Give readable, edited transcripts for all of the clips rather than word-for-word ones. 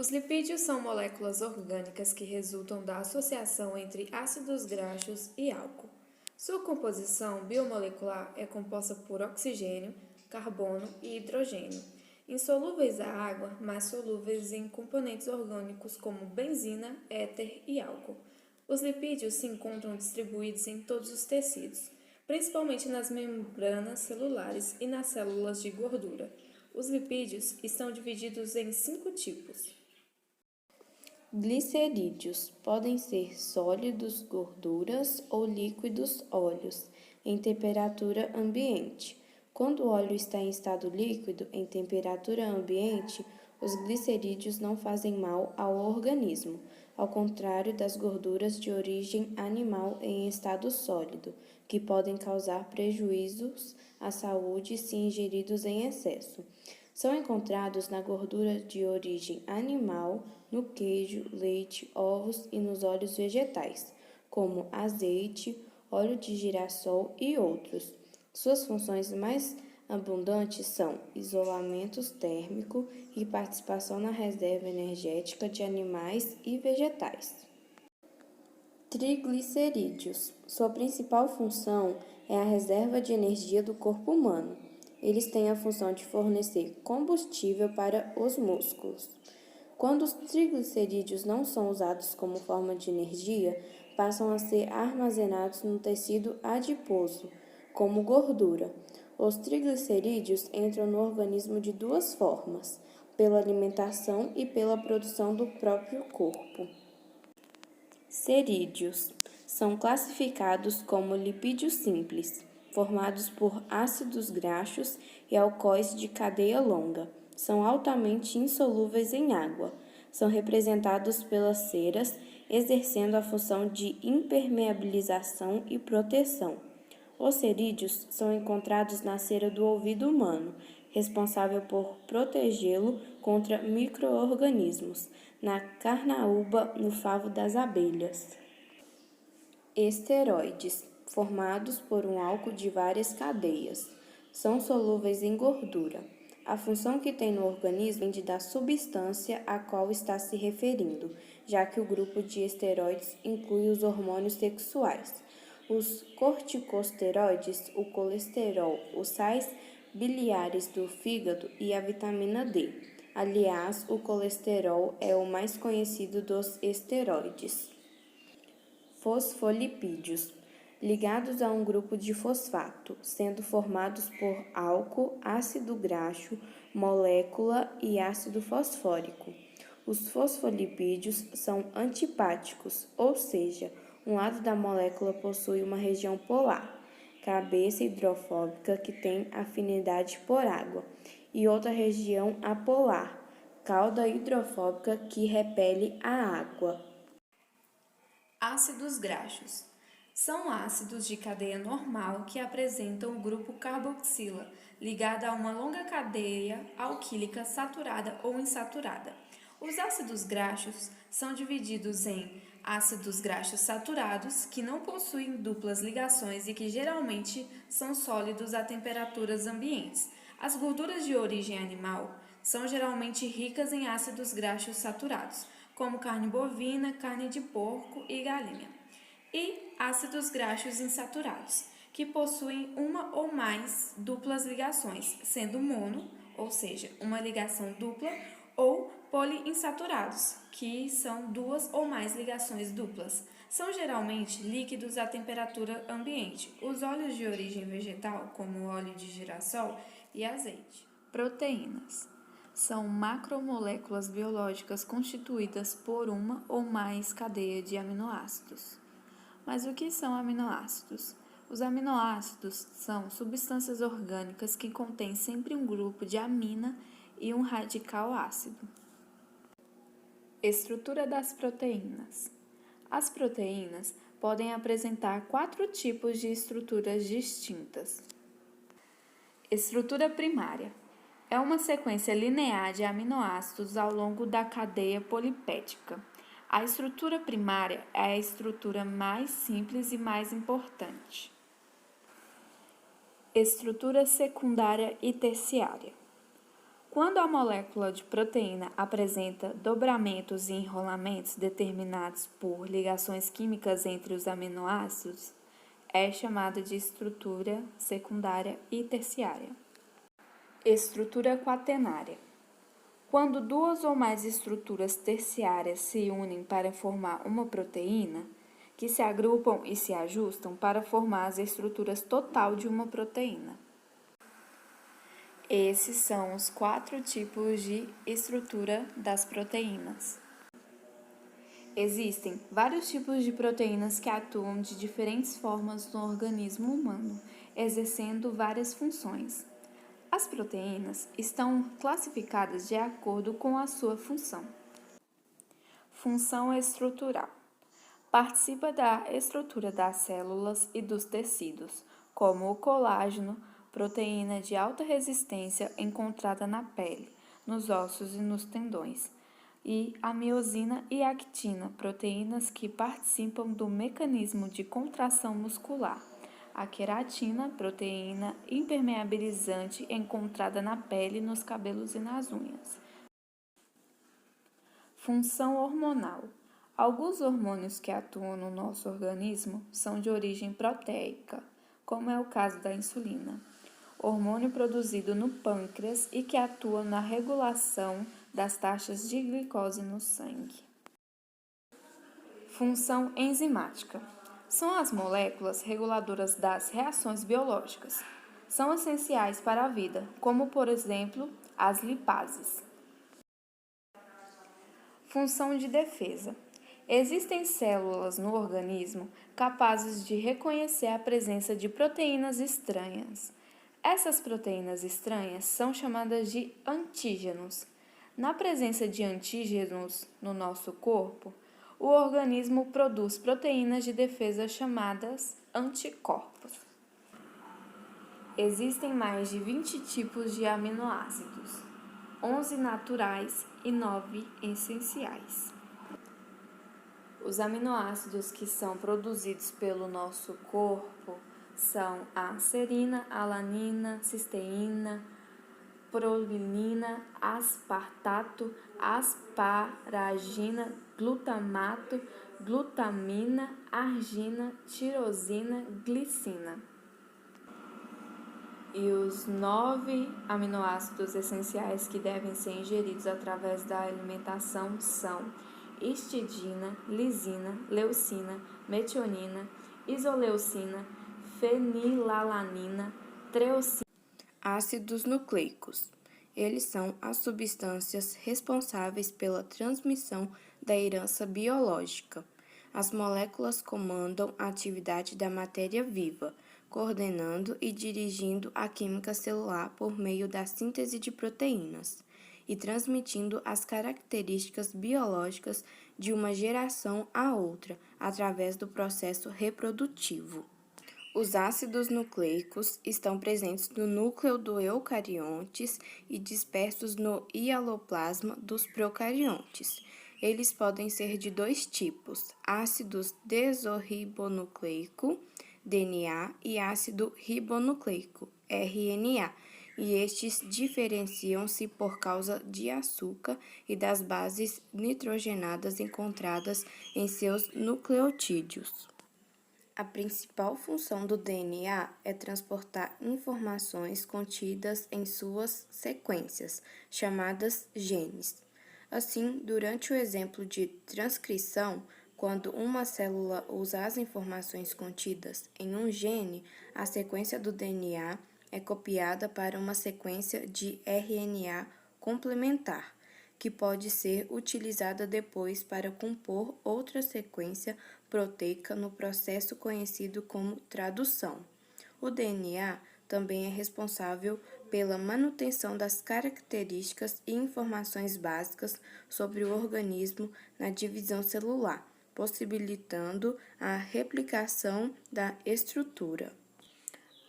Os lipídios são moléculas orgânicas que resultam da associação entre ácidos graxos e álcool. Sua composição biomolecular é composta por oxigênio, carbono e hidrogênio, insolúveis à água, mas solúveis em componentes orgânicos como benzina, éter e álcool. Os lipídios se encontram distribuídos em todos os tecidos, principalmente nas membranas celulares e nas células de gordura. Os lipídios estão divididos em 5 tipos. Glicerídeos podem ser sólidos, gorduras ou líquidos, óleos, em temperatura ambiente. Quando o óleo está em estado líquido, em temperatura ambiente, os glicerídeos não fazem mal ao organismo, ao contrário das gorduras de origem animal em estado sólido, que podem causar prejuízos à saúde se ingeridos em excesso. São encontrados na gordura de origem animal, no queijo, leite, ovos e nos óleos vegetais, como azeite, óleo de girassol e outros. Suas funções mais abundantes são isolamento térmico e participação na reserva energética de animais e vegetais. Triglicerídeos. Sua principal função é a reserva de energia do corpo humano. Eles têm a função de fornecer combustível para os músculos. Quando os triglicerídeos não são usados como forma de energia, passam a ser armazenados no tecido adiposo, como gordura. Os triglicerídeos entram no organismo de duas formas: pela alimentação e pela produção do próprio corpo. Cerídeos são classificados como lipídios simples, formados por ácidos graxos e alcoóis de cadeia longa. São altamente insolúveis em água. São representados pelas ceras, exercendo a função de impermeabilização e proteção. Os cerídeos são encontrados na cera do ouvido humano, responsável por protegê-lo contra micro-organismos, na carnaúba, no favo das abelhas. Esteroides, formados por um álcool de várias cadeias, são solúveis em gordura. A função que tem no organismo depende da substância a qual está se referindo, já que o grupo de esteroides inclui os hormônios sexuais, os corticosteroides, o colesterol, os sais biliares do fígado e a vitamina D. Aliás, o colesterol é o mais conhecido dos esteroides. Fosfolipídios, ligados a um grupo de fosfato, sendo formados por álcool, ácido graxo, molécula e ácido fosfórico. Os fosfolipídios são antipáticos, ou seja, um lado da molécula possui uma região polar, cabeça hidrofóbica que tem afinidade por água, e outra região apolar, cauda hidrofóbica que repele a água. Ácidos graxos. São ácidos de cadeia normal que apresentam o grupo carboxila, ligado a uma longa cadeia alquílica saturada ou insaturada. Os ácidos graxos são divididos em ácidos graxos saturados, que não possuem duplas ligações e que geralmente são sólidos a temperaturas ambientes. As gorduras de origem animal são geralmente ricas em ácidos graxos saturados, como carne bovina, carne de porco e galinha, e ácidos graxos insaturados, que possuem uma ou mais duplas ligações, sendo mono, ou seja, uma ligação dupla, ou poliinsaturados, que são duas ou mais ligações duplas. São geralmente líquidos à temperatura ambiente. Os óleos de origem vegetal, como o óleo de girassol e azeite. Proteínas são macromoléculas biológicas constituídas por uma ou mais cadeias de aminoácidos. Mas o que são aminoácidos? Os aminoácidos são substâncias orgânicas que contêm sempre um grupo de amina e um radical ácido. Estrutura das proteínas. As proteínas podem apresentar 4 tipos de estruturas distintas. Estrutura primária. É uma sequência linear de aminoácidos ao longo da cadeia polipéptica. A estrutura primária é a estrutura mais simples e mais importante. Estrutura secundária e terciária. Quando a molécula de proteína apresenta dobramentos e enrolamentos determinados por ligações químicas entre os aminoácidos, é chamada de estrutura secundária e terciária. Estrutura quaternária. Quando duas ou mais estruturas terciárias se unem para formar uma proteína, que se agrupam e se ajustam para formar as estruturas total de uma proteína. Esses são os 4 tipos de estrutura das proteínas. Existem vários tipos de proteínas que atuam de diferentes formas no organismo humano, exercendo várias funções. As proteínas estão classificadas de acordo com a sua função. Função estrutural. Participa da estrutura das células e dos tecidos, como o colágeno, proteína de alta resistência encontrada na pele, nos ossos e nos tendões, e a miosina e actina, proteínas que participam do mecanismo de contração muscular. A queratina, proteína impermeabilizante encontrada na pele, nos cabelos e nas unhas. Função hormonal. Alguns hormônios que atuam no nosso organismo são de origem proteica, como é o caso da insulina, hormônio produzido no pâncreas e que atua na regulação das taxas de glicose no sangue. Função enzimática. São as moléculas reguladoras das reações biológicas. São essenciais para a vida, como, por exemplo, as lipases. Função de defesa. Existem células no organismo capazes de reconhecer a presença de proteínas estranhas. Essas proteínas estranhas são chamadas de antígenos. Na presença de antígenos no nosso corpo, o organismo produz proteínas de defesa chamadas anticorpos. Existem mais de 20 tipos de aminoácidos, 11 naturais e 9 essenciais. Os aminoácidos que são produzidos pelo nosso corpo são a serina, alanina, cisteína, proline, aspartato, asparagina, glutamato, glutamina, argina, tirosina, glicina. E os 9 aminoácidos essenciais que devem ser ingeridos através da alimentação são histidina, lisina, leucina, metionina, isoleucina, fenilalanina, treocina. Ácidos nucleicos. Eles são as substâncias responsáveis pela transmissão da herança biológica. As moléculas comandam a atividade da matéria viva, coordenando e dirigindo a química celular por meio da síntese de proteínas e transmitindo as características biológicas de uma geração a outra através do processo reprodutivo. Os ácidos nucleicos estão presentes no núcleo do eucariontes e dispersos no hialoplasma dos procariontes. Eles podem ser de 2 tipos: ácido desoribonucleico, DNA, e ácido ribonucleico, RNA, e estes diferenciam-se por causa de açúcar e das bases nitrogenadas encontradas em seus nucleotídeos. A principal função do DNA é transportar informações contidas em suas sequências, chamadas genes. Assim, durante o exemplo de transcrição, quando uma célula usa as informações contidas em um gene, a sequência do DNA é copiada para uma sequência de RNA complementar, que pode ser utilizada depois para compor outra sequência proteica no processo conhecido como tradução. O DNA também é responsável pela manutenção das características e informações básicas sobre o organismo na divisão celular, possibilitando a replicação da estrutura.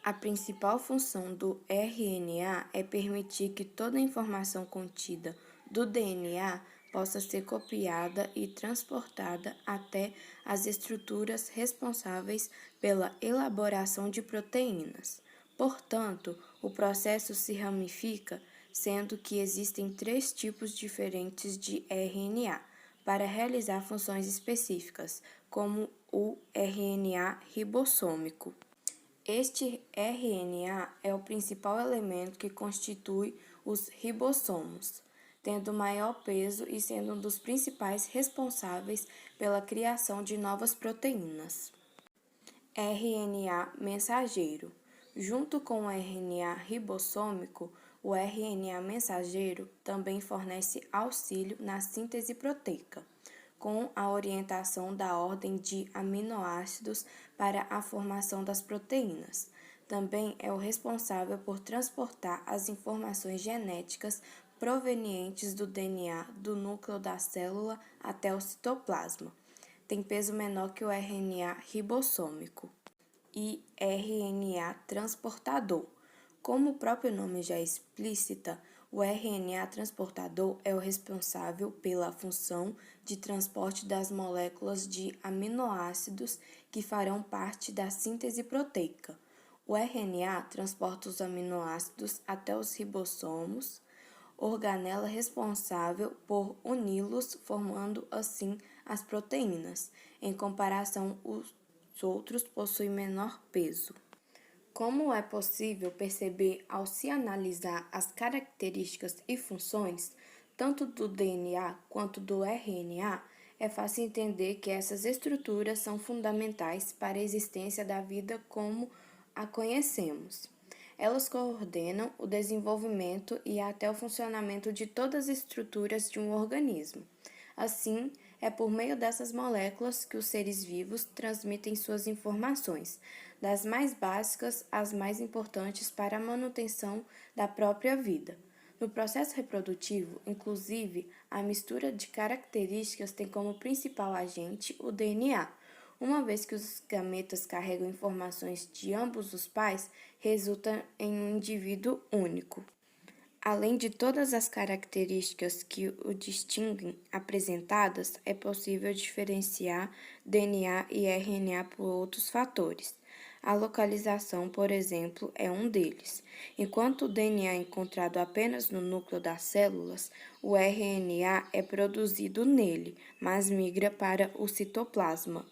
A principal função do RNA é permitir que toda a informação contida do DNA possa ser copiada e transportada até as estruturas responsáveis pela elaboração de proteínas. Portanto, o processo se ramifica sendo que existem 3 tipos diferentes de RNA para realizar funções específicas, como o RNA ribossômico. Este RNA é o principal elemento que constitui os ribossomos, tendo maior peso e sendo um dos principais responsáveis pela criação de novas proteínas. RNA mensageiro. Junto com o RNA ribossômico, o RNA mensageiro também fornece auxílio na síntese proteica, com a orientação da ordem de aminoácidos para a formação das proteínas. Também é o responsável por transportar as informações genéticas provenientes do DNA do núcleo da célula até o citoplasma. Tem peso menor que o RNA ribossômico. E RNA transportador. Como o próprio nome já explicita, o RNA transportador é o responsável pela função de transporte das moléculas de aminoácidos que farão parte da síntese proteica. O RNA transporta os aminoácidos até os ribossomos, organela responsável por uni-los, formando assim as proteínas. Em comparação, os outros possuem menor peso. Como é possível perceber ao se analisar as características e funções, tanto do DNA quanto do RNA, é fácil entender que essas estruturas são fundamentais para a existência da vida como a conhecemos. Elas coordenam o desenvolvimento e até o funcionamento de todas as estruturas de um organismo. Assim, é por meio dessas moléculas que os seres vivos transmitem suas informações, das mais básicas às mais importantes para a manutenção da própria vida. No processo reprodutivo, inclusive, a mistura de características tem como principal agente o DNA. Uma vez que os gametas carregam informações de ambos os pais, resulta em um indivíduo único. Além de todas as características que o distinguem apresentadas, é possível diferenciar DNA e RNA por outros fatores. A localização, por exemplo, é um deles. Enquanto o DNA é encontrado apenas no núcleo das células, o RNA é produzido nele, mas migra para o citoplasma.